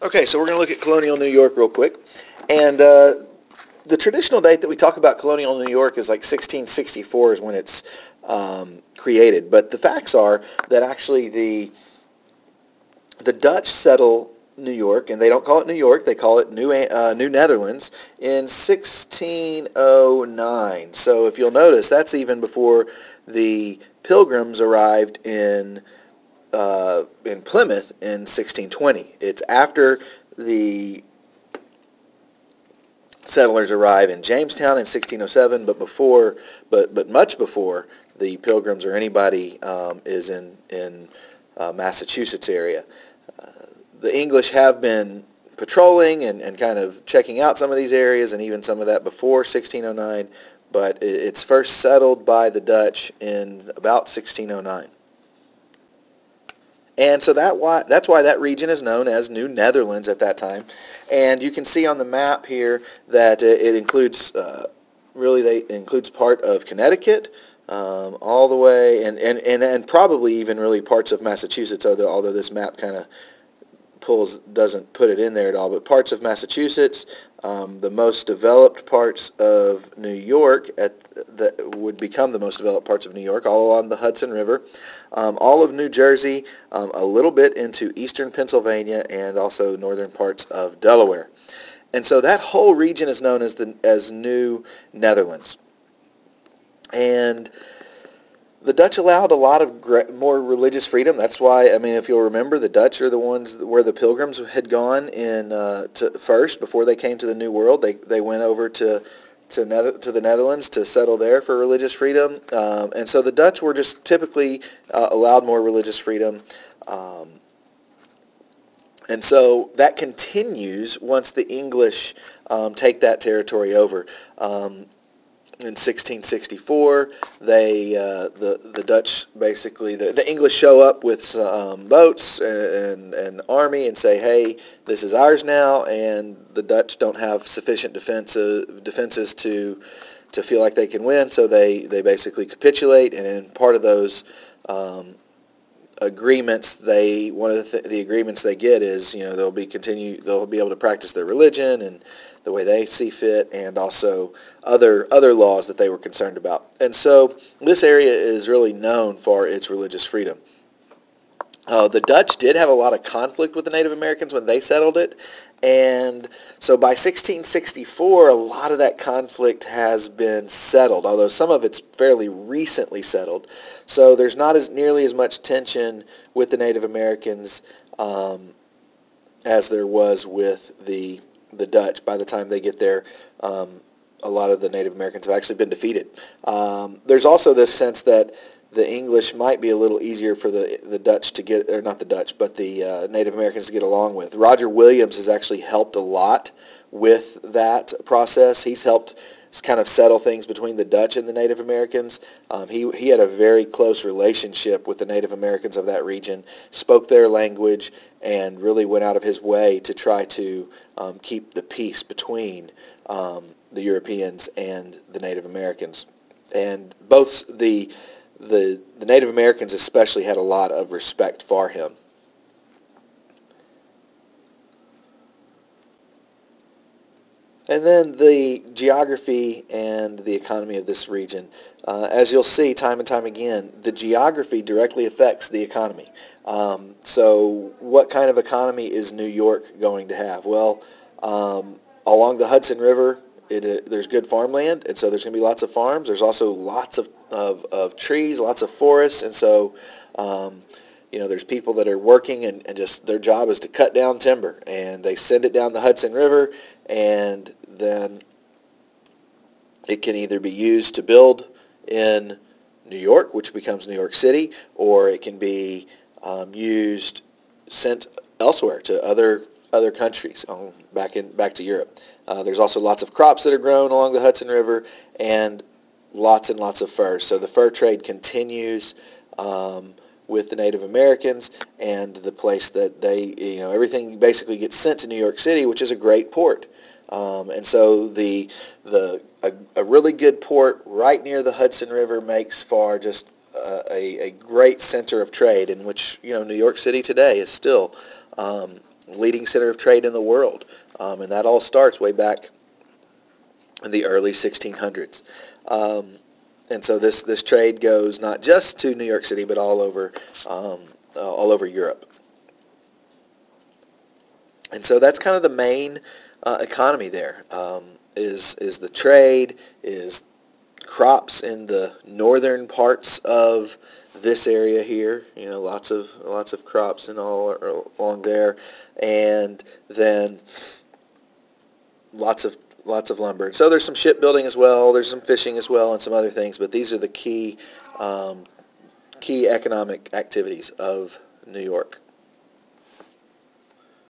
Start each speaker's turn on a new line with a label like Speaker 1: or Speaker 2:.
Speaker 1: Okay, so we're going to look at Colonial New York real quick. And the traditional date that we talk about Colonial New York is like 1664 is when it's created. But the facts are that actually the Dutch settle New York, and they don't call it New York, they call it New Netherlands in 1609. So if you'll notice, that's even before the Pilgrims arrived in Plymouth in 1620. It's after the settlers arrive in Jamestown in 1607, but much before the Pilgrims or anybody is in Massachusetts area. The English have been patrolling and kind of checking out some of these areas, and even some of that before 1609, but it's first settled by the Dutch in about 1609. And so that's why that region is known as New Netherlands at that time. And you can see on the map here that it includes, it includes part of Connecticut, all the way, and probably even really parts of Massachusetts, although this map kind of doesn't put it in there at all, but parts of Massachusetts, the most developed parts of New York that would become the most developed parts of New York, all along the Hudson River, all of New Jersey, a little bit into eastern Pennsylvania, and also northern parts of Delaware. And so that whole region is known as New Netherlands. And the Dutch allowed a lot of more religious freedom. That's why, I mean, if you'll remember, the Dutch are the ones where the Pilgrims had gone first before they came to the New World. They went over to the Netherlands to settle there for religious freedom, and so the Dutch were just typically allowed more religious freedom. And so that continues once the English take that territory over. In 1664, the Dutch basically, the English show up with some boats and army and say, hey, this is ours now, and the Dutch don't have sufficient defenses to feel like they can win, so they basically capitulate. And in part of those agreements, one of the agreements they get is, they'll be able to practice their religion and the way they see fit, and also other laws that they were concerned about. And so this area is really known for its religious freedom. The Dutch did have a lot of conflict with the Native Americans when they settled it, and so by 1664, a lot of that conflict has been settled, although some of it's fairly recently settled. So there's not nearly as much tension with the Native Americans as there was with the Dutch. By the time they get there, a lot of the Native Americans have actually been defeated. There's also this sense that the English might be a little easier for the Dutch to get, or not the Dutch, but the Native Americans to get along with. Roger Williams has actually helped a lot with that process. He's helped kind of settle things between the Dutch and the Native Americans. He had a very close relationship with the Native Americans of that region, spoke their language, and really went out of his way to try to keep the peace between the Europeans and the Native Americans. And both the Native Americans especially had a lot of respect for him. And then the geography and the economy of this region. As you'll see time and time again, the geography directly affects the economy. So what kind of economy is New York going to have? Well, along the Hudson River, there's good farmland, and so there's going to be lots of farms. There's also lots of trees, lots of forests, and so there's people that are working and just their job is to cut down timber, and they send it down the Hudson River, and then it can either be used to build in New York, which becomes New York City, or it can be sent elsewhere to other countries, back to Europe. There's also lots of crops that are grown along the Hudson River, and lots of fur. So the fur trade continues with the Native Americans, and the place that everything basically gets sent to New York City, which is a great port. And so a really good port right near the Hudson River makes for just a great center of trade, in which New York City today is still leading center of trade in the world. And that all starts way back in the early 1600s. And so this trade goes not just to New York City, but all over Europe. And so that's kind of the main economy there. Is the trade, is crops in the northern parts of this area here. Lots of crops and all along there, and then lots of lumber. And so there's some shipbuilding as well. There's some fishing as well, and some other things. But these are the key economic activities of New York.